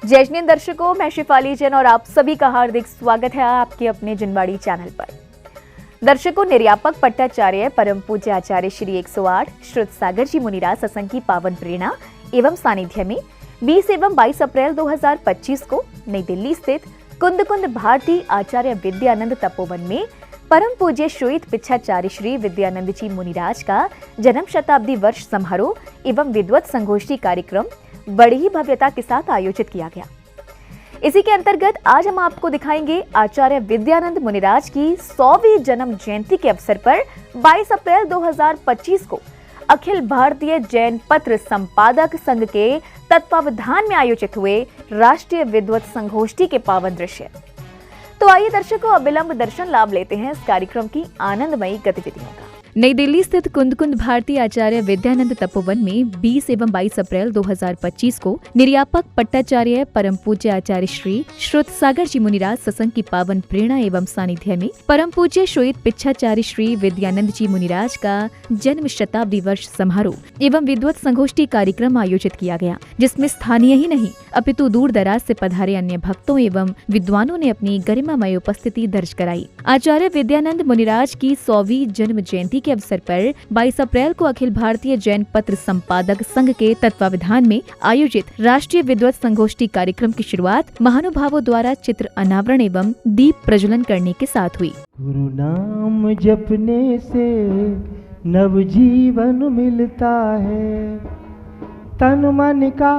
जय दर्शकों, मैं शिफाली जैन और आप सभी का हार्दिक स्वागत है आपके अपने जनवाड़ी चैनल पर। दर्शकों, निर्यापक पट्टाचार्य परम पूज्य आचार्य श्री 108 श्रुत सागर जी मुनिराज सत्संग की पावन प्रेरणा एवं सानिध्य में 20 एवं 22 अप्रैल 2025 को नई दिल्ली स्थित कुंद कुंद भारती आचार्य विद्यानंद तपोवन में परम पूज्य श्वेत पिच्छाचार्य श्री विद्यानंद जी मुनिराज का जन्म शताब्दी वर्ष समारोह एवं विद्वत संगोष्ठी कार्यक्रम बड़ी ही भव्यता के साथ आयोजित किया गया। इसी के अंतर्गत आज हम आपको दिखाएंगे आचार्य विद्यानंद मुनिराज की 100वीं जन्म जयंती के अवसर पर 22 अप्रैल 2025 को अखिल भारतीय जैन पत्र संपादक संघ के तत्वावधान में आयोजित हुए राष्ट्रीय विद्वत संगोष्ठी के पावन दृश्य। तो आइए दर्शकों, अविलंब दर्शन लाभ लेते हैं इस कार्यक्रम की आनंदमयी गतिविधियों का। नई दिल्ली स्थित कुंद कुंद भारती आचार्य विद्यानंद तपोवन में 20 एवं 22 अप्रैल 2025 को निर्यापक पट्टाचार्य परम पूज्य आचार्य श्री श्रुत सागर जी मुनिराज सत्संग की पावन प्रेरणा एवं सानिध्य में परम पूज्य श्वेत पिच्छाचार्य श्री विद्यानंद जी मुनिराज का जन्म शताब्दी वर्ष समारोह एवं विद्वत संगोष्ठी कार्यक्रम आयोजित किया गया, जिसमें स्थानीय ही नहीं अपितु दूर दराज से पधारे अन्य भक्तों एवं विद्वानों ने अपनी गरिमामय उपस्थिति दर्ज कराई। आचार्य विद्यानंद मुनिराज की 100वीं जन्म जयंती के अवसर पर 22 अप्रैल को अखिल भारतीय जैन पत्र संपादक संघ के तत्वावधान में आयोजित राष्ट्रीय विद्वत संगोष्ठी कार्यक्रम की शुरुआत महानुभावों द्वारा चित्र अनावरण एवं दीप प्रज्वलन करने के साथ हुई। गुरु नाम जपने से नवजीवन मिलता है, तन मन का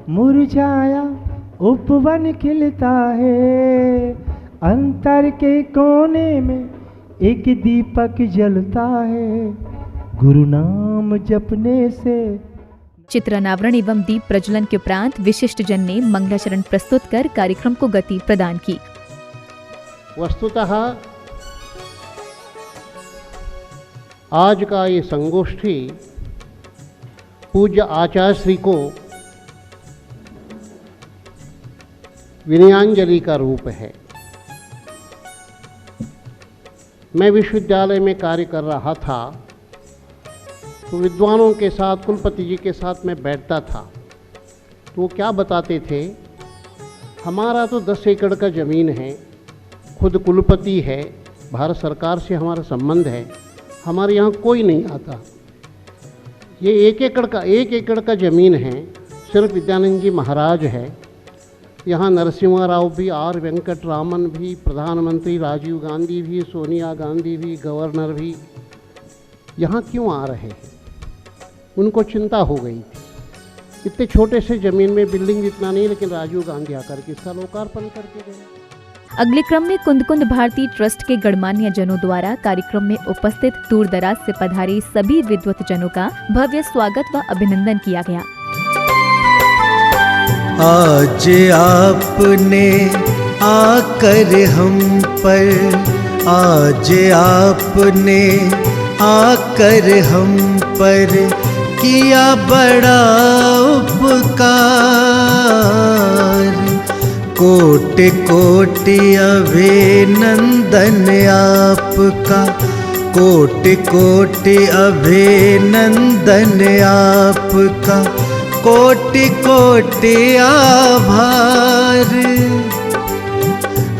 मुरझाया उपवन खिलता है, अंतर के कोने में एक दीपक जलता है, गुरु नाम जपने से। चित्र अनावरण एवं दीप प्रज्वलन के उपरांत विशिष्ट जन ने मंगलाचरण प्रस्तुत कर कार्यक्रम को गति प्रदान की। वस्तुतः आज का ये संगोष्ठी पूज्य आचार्य श्री को विनयांजलि का रूप है। मैं विश्वविद्यालय में कार्य कर रहा था तो विद्वानों के साथ, कुलपति जी के साथ मैं बैठता था तो वो क्या बताते थे, हमारा तो 10 एकड़ का ज़मीन है, खुद कुलपति है, भारत सरकार से हमारा संबंध है, हमारे यहाँ कोई नहीं आता। ये 1 एकड़ का ज़मीन है, सिर्फ विद्यानंद जी महाराज है। यहाँ नरसिम्हा राव भी, आर वेंकटरामन भी, प्रधानमंत्री राजीव गांधी भी, सोनिया गांधी भी, गवर्नर भी यहाँ क्यों आ रहे हैं? उनको चिंता हो गई थी। इतने छोटे से ज़मीन में बिल्डिंग इतना नहीं, लेकिन राजीव गांधी आकर के इसका लोकार्पण करके गए। अगले क्रम में कुंद कुंद भारती ट्रस्ट के गणमान्य जनों द्वारा कार्यक्रम में उपस्थित दूर दराज से पधारे सभी विद्वत जनों का भव्य स्वागत व अभिनंदन किया गया। आज आपने आकर हम पर, आज आपने आकर हम पर किया बड़ा उपकार, कोटि कोटि अभिनंदन आपका, कोटि कोटि अभिनंदन आपका, कोटि कोटि आभार।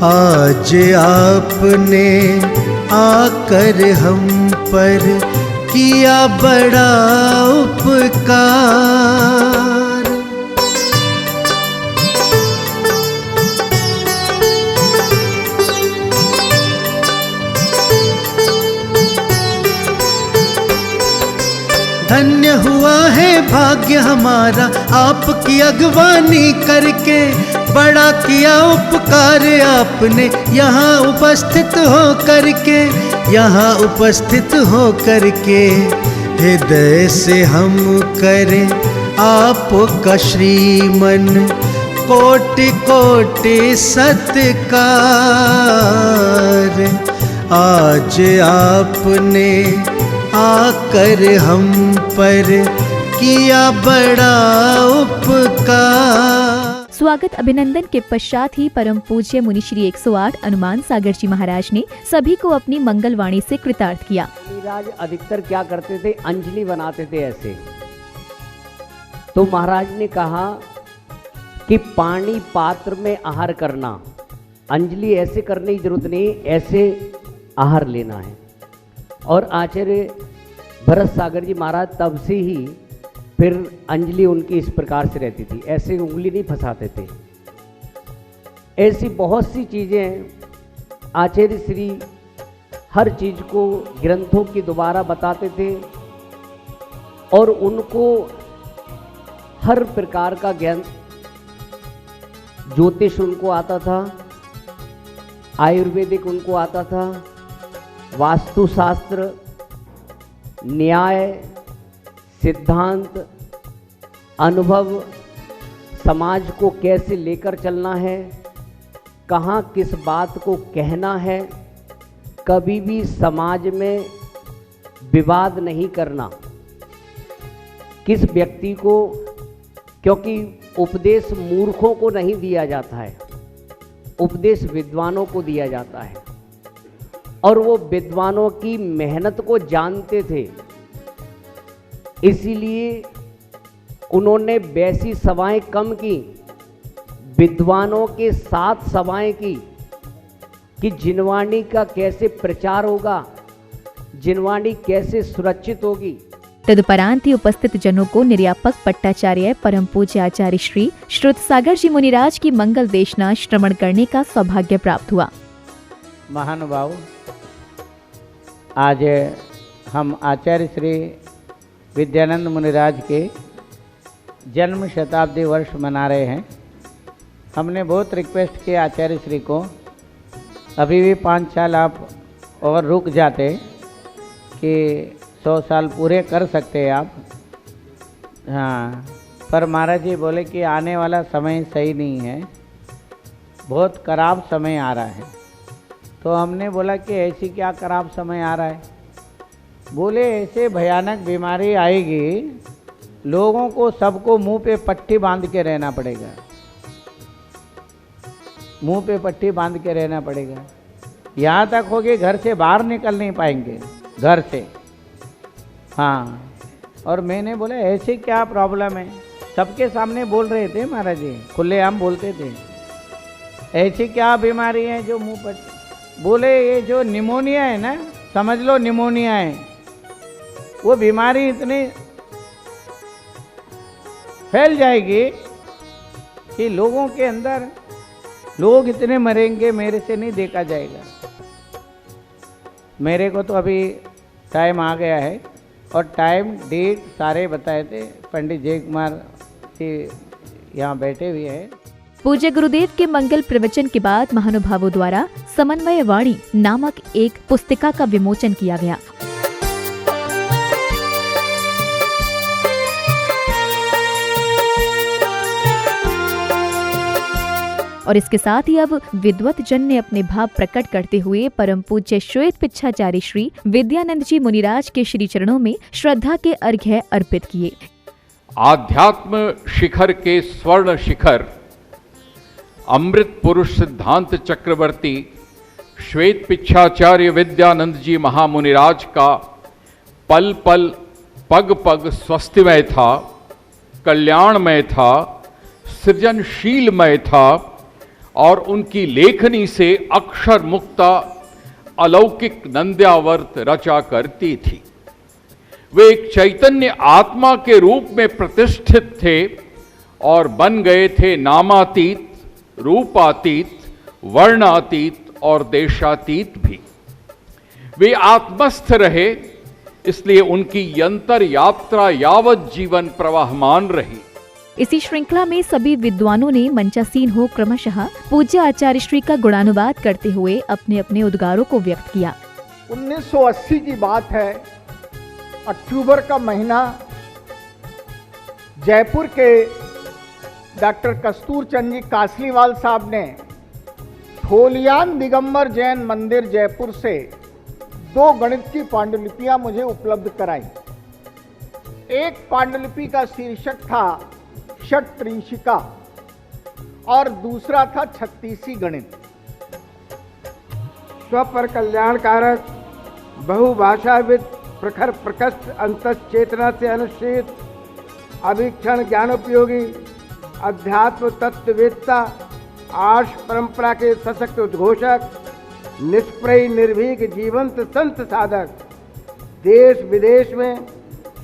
आज आपने आकर हम पर किया बड़ा उपकार। धन्य हुआ है भाग्य हमारा आपकी अगवानी करके, बड़ा किया उपकार आपने यहाँ उपस्थित हो करके, यहाँ उपस्थित हो करके। हृदय से हम करें आपका श्रीमन, कोटि कोटि सत्कार। आज आपने आकर हम पर किया बड़ा उपकार। स्वागत अभिनंदन के पश्चात ही परम पूज्य मुनि श्री 108 हनुमान सागर जी महाराज ने सभी को अपनी मंगलवाणी से कृतार्थ किया। महाराज अधिकतर क्या करते थे, अंजलि बनाते थे ऐसे। तो महाराज ने कहा कि पानी पात्र में आहार करना, अंजलि ऐसे करने की जरूरत नहीं, ऐसे आहार लेना है। और आचार्य भरत सागर जी महाराज तब से ही फिर अंजलि उनकी इस प्रकार से रहती थी, ऐसे उंगली नहीं फंसाते थे। ऐसी बहुत सी चीज़ें आचार्य श्री हर चीज़ को ग्रंथों की दोबारा बताते थे और उनको हर प्रकार का ज्ञान, ज्योतिष उनको आता था, आयुर्वेदिक उनको आता था, वास्तुशास्त्र, न्याय, सिद्धांत, अनुभव, समाज को कैसे लेकर चलना है, कहाँ किस बात को कहना है, कभी भी समाज में विवाद नहीं करना, किस व्यक्ति को, क्योंकि उपदेश मूर्खों को नहीं दिया जाता है, उपदेश विद्वानों को दिया जाता है और वो विद्वानों की मेहनत को जानते थे। इसीलिए उन्होंने वैसी सभाएं कम की, विद्वानों के साथ सभाएं की कि जिनवाणी का कैसे प्रचार होगा, जिनवाणी कैसे सुरक्षित होगी। तदुपरांत ही उपस्थित जनों को निर्यापक पट्टाचार्य परम पूज्य आचार्य श्री श्रुत सागर जी मुनिराज की मंगल देशना श्रवण करने का सौभाग्य प्राप्त हुआ। महानुभाव, आज हम आचार्य श्री विद्यानंद मुनिराज के जन्म शताब्दी वर्ष मना रहे हैं। हमने बहुत रिक्वेस्ट किया आचार्य श्री को, अभी भी 5 साल आप और रुक जाते कि 100 साल पूरे कर सकते हैं आप। हाँ, पर महाराज जी बोले कि आने वाला समय सही नहीं है, बहुत खराब समय आ रहा है। तो हमने बोला कि ऐसी क्या खराब समय आ रहा है? बोले ऐसे भयानक बीमारी आएगी, लोगों को सबको मुंह पे पट्टी बांध के रहना पड़ेगा, मुंह पे पट्टी बांध के रहना पड़ेगा। यहाँ तक हो कि घर से बाहर निकल नहीं पाएंगे, घर से। हाँ, और मैंने बोला ऐसे क्या प्रॉब्लम है? सबके सामने बोल रहे थे महाराज जी, खुलेआम बोलते थे, ऐसी क्या बीमारी है जो मुंह पर? बोले ये जो निमोनिया है ना, समझ लो निमोनिया है, वो बीमारी इतनी फैल जाएगी कि लोगों के अंदर लोग इतने मरेंगे, मेरे से नहीं देखा जाएगा। मेरे को तो अभी टाइम आ गया है और टाइम डेट सारे बताए थे, पंडित जय कुमार जी यहाँ बैठे हुए हैं। पूज्य गुरुदेव के मंगल प्रवचन के बाद महानुभावों द्वारा समन्वय वाणी नामक एक पुस्तिका का विमोचन किया गया। और इसके साथ ही अब विद्वत जन ने अपने भाव प्रकट करते हुए परम पूज्य श्वेत पिच्छाचार्य श्री विद्यानंद जी मुनिराज के श्री चरणों में श्रद्धा के अर्घ्य अर्पित किए। आध्यात्म शिखर के स्वर्ण शिखर अमृत पुरुष सिद्धांत चक्रवर्ती श्वेत पिच्छाचार्य विद्यानंद जी महामुनिराज का पल पल पग पग स्वस्थमय था, कल्याणमय था, सृजनशीलमय था और उनकी लेखनी से अक्षर मुक्ता अलौकिक नंद्यावर्त रचा करती थी। वे एक चैतन्य आत्मा के रूप में प्रतिष्ठित थे और बन गए थे नामातीत, रूपातीत, वर्णातीत और देशातीत भी। वे आत्मस्थ रहे, इसलिए उनकी यंत्र यात्रा यावत जीवन प्रवाहमान रही। इसी श्रृंखला में सभी विद्वानों ने मंचासीन हो क्रमशः पूज्य आचार्य श्री का गुणानुवाद करते हुए अपने अपने उद्गारों को व्यक्त किया। 1980 की बात है, अक्टूबर का महीना, जयपुर के डॉक्टर कस्तूर चंद जी कासलीवाल साहब ने थोलियान दिगंबर जैन मंदिर जयपुर से 2 गणित की पांडुलिपियां मुझे उपलब्ध कराई। एक पांडुलिपि का शीर्षक था षट्त्रिंशिका और दूसरा था 36 गणित। स्वपर कल्याणकारक, बहुभाषाविद, प्रखर प्रकृष्ट अंतश्चेतना से अनुच्छेद, अभिक्षण ज्ञानोपयोगी, अध्यात्म तत्ववेत्ता, आर्ष परंपरा के सशक्त उद्घोषक, निष्प्रय निर्भीक जीवंत संत साधक, देश विदेश में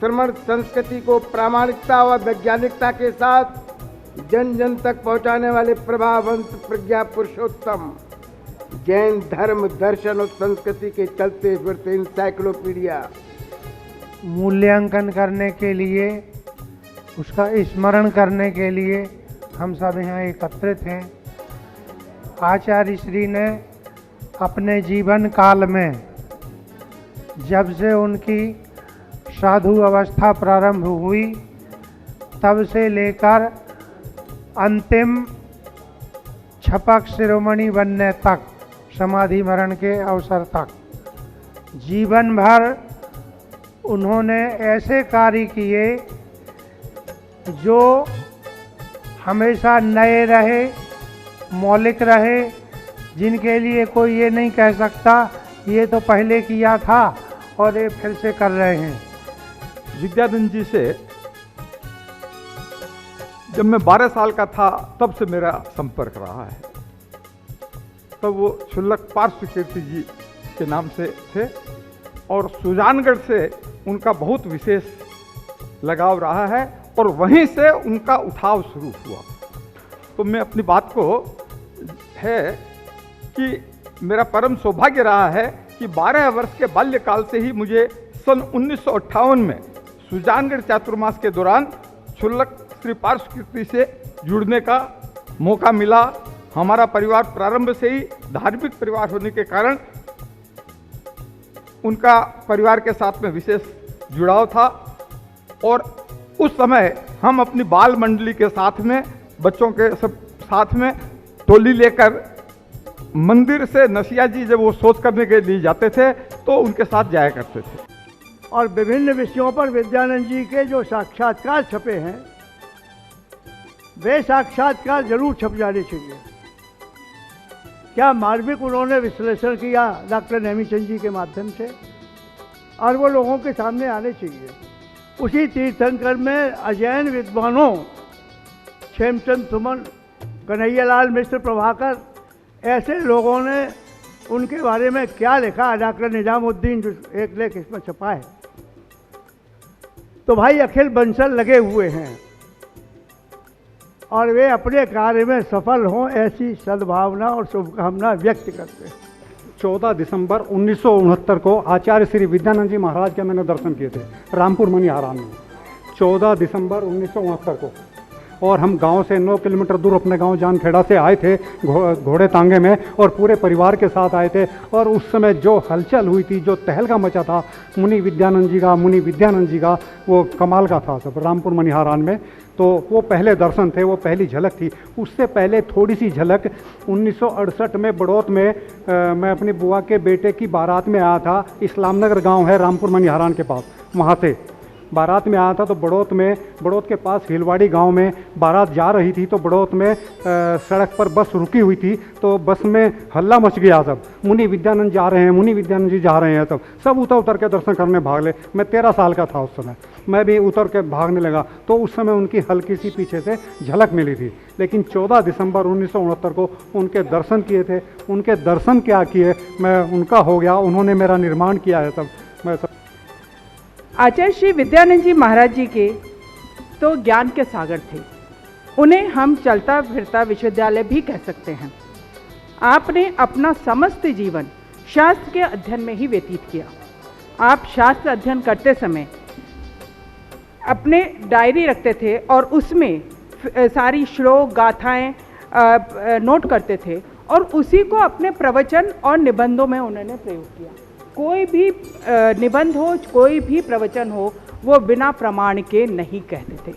श्रमण संस्कृति को प्रामाणिकता व वैज्ञानिकता के साथ जन जन तक पहुंचाने वाले प्रभावंत प्रज्ञा पुरुषोत्तम, जैन धर्म दर्शन और संस्कृति के चलते फिरते इंसाइक्लोपीडिया। मूल्यांकन करने के लिए, उसका स्मरण करने के लिए हम सब यहाँ एकत्रित हैं। आचार्य श्री ने अपने जीवन काल में, जब से उनकी साधु अवस्था प्रारंभ हुई तब से लेकर अंतिम छपक शिरोमणि बनने तक, समाधि मरण के अवसर तक, जीवन भर उन्होंने ऐसे कार्य किए जो हमेशा नए रहे, मौलिक रहे, जिनके लिए कोई ये नहीं कह सकता ये तो पहले किया था और ये फिर से कर रहे हैं। विद्यानंद जी से जब मैं 12 साल का था तब से मेरा संपर्क रहा है। तब वो क्षुल्लक पार्श्व कीर्ति जी के नाम से थे और सुजानगढ़ से उनका बहुत विशेष लगाव रहा है और वहीं से उनका उठाव शुरू हुआ। तो मैं अपनी बात को है कि मेरा परम सौभाग्य रहा है कि 12 वर्ष के बाल्यकाल से ही मुझे सन 1958 में सुजानगढ़ चातुर्मास के दौरान क्षुल्लक श्री पार्श्व कीर्ति से जुड़ने का मौका मिला। हमारा परिवार प्रारंभ से ही धार्मिक परिवार होने के कारण उनका परिवार के साथ में विशेष जुड़ाव था और उस समय हम अपनी बाल मंडली के साथ में, बच्चों के सब साथ में टोली लेकर मंदिर से नसिया जी जब वो शोध करने के लिए जाते थे तो उनके साथ जाया करते थे। और विभिन्न विषयों पर विद्यानंद जी के जो साक्षात्कार छपे हैं वे साक्षात्कार जरूर छप जाने चाहिए। क्या मार्मिक उन्होंने विश्लेषण किया डॉक्टर नेमीचंद जी के माध्यम से, और वो लोगों के सामने आने चाहिए। उसी तीर्थंकर में अजैन विद्वानों क्षेमचंद सुमन, कन्हैयालाल मिश्र, प्रभाकर, ऐसे लोगों ने उनके बारे में क्या लिखा। डॉक्टर निजामुद्दीन जो एक लेख इसमें छपा है। तो भाई अखिल बंसल लगे हुए हैं और वे अपने कार्य में सफल हों, ऐसी सद्भावना और शुभकामना व्यक्त करते हैं। 14 दिसंबर 1969 को आचार्य श्री विद्यानंद जी महाराज के मैंने दर्शन किए थे रामपुर मनिहारान में, 14 दिसंबर 1969 को। और हम गांव से 9 किलोमीटर दूर अपने गांव जानखेड़ा से आए थे घोड़े तांगे में और पूरे परिवार के साथ आए थे। और उस समय जो हलचल हुई थी, जो तहलका मचा था मुनि विद्यानंद जी का, वो कमाल का था सब रामपुर मनिहारान में। तो वो पहले दर्शन थे, वो पहली झलक थी। उससे पहले थोड़ी सी झलक 1968 में बड़ौत में मैं अपनी बुआ के बेटे की बारात में आया था। इस्लामनगर गांव है रामपुर मनिहारान के पास, वहाँ से बारात में आया था। तो बड़ौत के पास हिलवाड़ी गांव में बारात जा रही थी। तो बड़ौत में सड़क पर बस रुकी हुई थी। तो बस में हल्ला मच गया, सब मुनि विद्यानंद जा रहे हैं, मुनि विद्यानंद जी जा रहे हैं। सब उतर के दर्शन करने भाग ले। मैं 13 साल का था उस समय, मैं भी उतर के भागने लगा। तो उस समय उनकी हल्की सी पीछे से झलक मिली थी। लेकिन 14 दिसंबर 1969 को उनके दर्शन किए थे। उनके दर्शन क्या किए, मैं उनका हो गया, उन्होंने मेरा निर्माण किया है। सब मैं सब आचार्य श्री विद्यानंद जी महाराज जी के तो ज्ञान के सागर थे। उन्हें हम चलता फिरता विश्वविद्यालय भी कह सकते हैं। आपने अपना समस्त जीवन शास्त्र के अध्ययन में ही व्यतीत किया। आप शास्त्र अध्ययन करते समय अपने डायरी रखते थे और उसमें सारी श्लोक गाथाएं नोट करते थे और उसी को अपने प्रवचन और निबंधों में उन्होंने प्रयोग किया। कोई भी निबंध हो, कोई भी प्रवचन हो, वो बिना प्रमाण के नहीं कहते थे।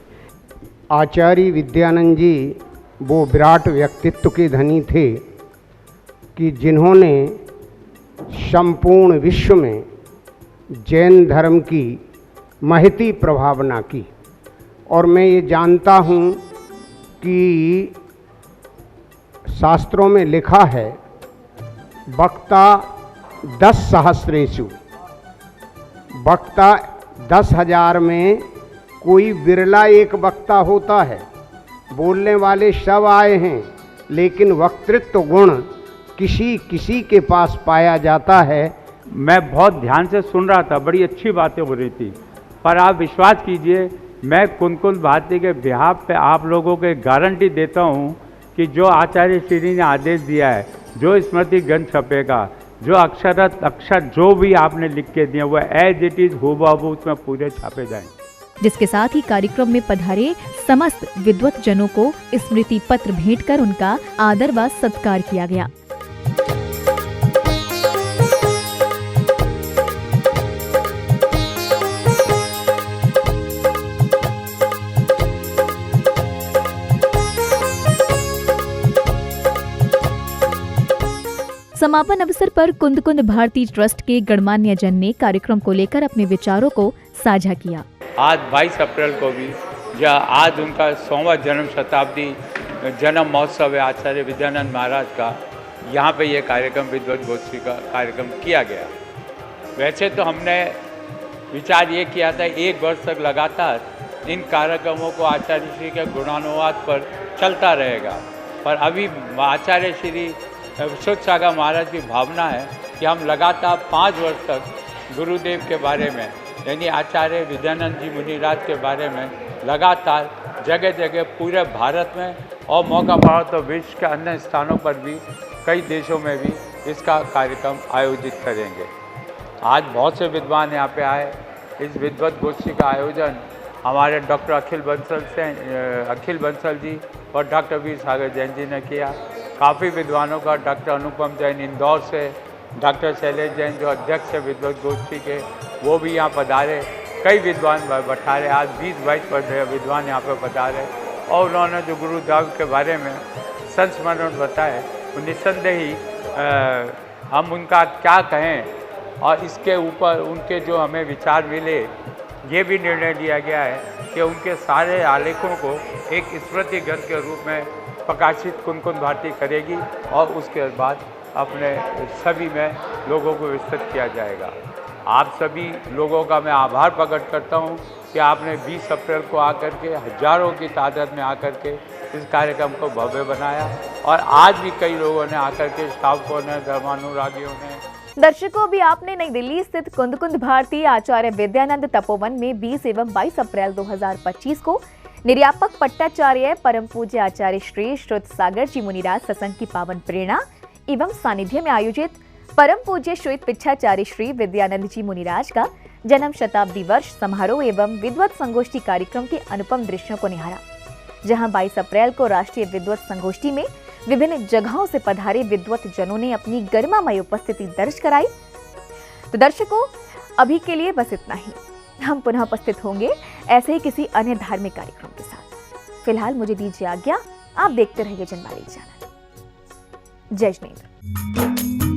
आचार्य विद्यानंद जी वो विराट व्यक्तित्व के धनी थे कि जिन्होंने संपूर्ण विश्व में जैन धर्म की महती प्रभावना की। और मैं ये जानता हूँ कि शास्त्रों में लिखा है वक्ता 10 सहस्रेषु, वक्ता 10,000 में कोई बिरला एक वक्ता होता है। बोलने वाले सब आए हैं, लेकिन वक्तृत्व गुण किसी किसी के पास पाया जाता है। मैं बहुत ध्यान से सुन रहा था, बड़ी अच्छी बातें हो रही थी, पर आप विश्वास कीजिए मैं कुनकुन भारती के बिहाफ पे आप लोगों को गारंटी देता हूँ कि जो आचार्य श्री ने आदेश दिया है, जो स्मृति ग्रंथ छपेगा, जो अक्षर जो भी आपने लिख के दिए वो एज इट इज हूबहू उसमें पूरे छापे जाएंगे। जिसके साथ ही कार्यक्रम में पधारे समस्त विद्वत जनों को स्मृति पत्र भेंट कर उनका आदर व सत्कार किया गया। समापन अवसर पर कुंद कुंद भारती ट्रस्ट के गणमान्य जन ने कार्यक्रम को लेकर अपने विचारों को साझा किया। आज 22 अप्रैल को भी आज उनका 100वां जन्म शताब्दी जन्म महोत्सव है आचार्य विद्यानंद महाराज का। यहाँ पे ये कार्यक्रम विद्वत गोष्ठी का कार्यक्रम किया गया। वैसे तो हमने विचार ये किया था 1 वर्ष तक लगातार इन कार्यक्रमों को आचार्य श्री के गुणानुवाद पर चलता रहेगा, पर अभी आचार्य श्री शुद्ध सागर महाराज की भावना है कि हम लगातार 5 वर्ष तक गुरुदेव के बारे में यानी आचार्य विद्यानंद जी मुनिराज के बारे में लगातार जगह जगह पूरे भारत में और मौका पड़ा तो विश्व के अन्य स्थानों पर भी कई देशों में भी इसका कार्यक्रम आयोजित करेंगे। आज बहुत से विद्वान यहाँ पे आए। इस विद्वत गोष्ठी का आयोजन हमारे डॉक्टर अखिल बंसल जी और डॉक्टर वीर सागर जैन जी ने किया। काफ़ी विद्वानों का डॉक्टर अनुपम जैन इंदौर से, डॉक्टर शैलेश जैन जो अध्यक्ष है विद्वत गोष्ठी के, वो भी यहाँ पधारे। कई विद्वान बैठारे, आज 20-22 विद्वान यहाँ पर पधारे और उन्होंने जो गुरुदेव के बारे में संस्मरण बताए वो निस्संदेह ही हम उनका क्या कहें और इसके ऊपर उनके जो हमें विचार मिले ये भी निर्णय लिया गया है कि उनके सारे आलेखों को एक स्मृति ग्रंथ के रूप में प्रकाशित कुनकुन भारती करेगी और उसके बाद अपने सभी में लोगों को विस्तृत किया जाएगा। आप सभी लोगों का मैं आभार प्रकट करता हूं कि आपने 20 अप्रैल को आकर के हजारों की तादाद में आकर के इस कार्यक्रम को भव्य बनाया और आज भी कई लोगों ने आकर के श्रावकों ने, धर्मानुरागियों ने। दर्शकों, अभी आपने नई दिल्ली स्थित कुंद कुंद भारती आचार्य विद्यानंद तपोवन में 20 एवं 22 अप्रैल 2025 को निर्यापक पट्टाचार्य परम पूज्य आचार्य श्री श्रुत सागर जी मुनिराज सत्संग की पावन प्रेरणा एवं सानिध्य में आयोजित परम पूज्य श्वेत पिच्छाचार्य श्री विद्यानंद जी मुनिराज का जन्म शताब्दी वर्ष समारोह एवं विद्वत संगोष्ठी कार्यक्रम के अनुपम दृश्यों को निहारा, जहां 22 अप्रैल को राष्ट्रीय विद्वत संगोष्ठी में विभिन्न जगहों से पधारे विद्वत जनों ने अपनी गरिमामय उपस्थिति दर्ज कराई। तो दर्शकों, अभी के लिए बस इतना ही। हम पुनः उपस्थित होंगे ऐसे ही किसी अन्य धार्मिक कार्यक्रम के साथ। फिलहाल मुझे दीजिए आज्ञा। आप देखते रहिए जनवाणी चैनल। जय जिनेंद्र।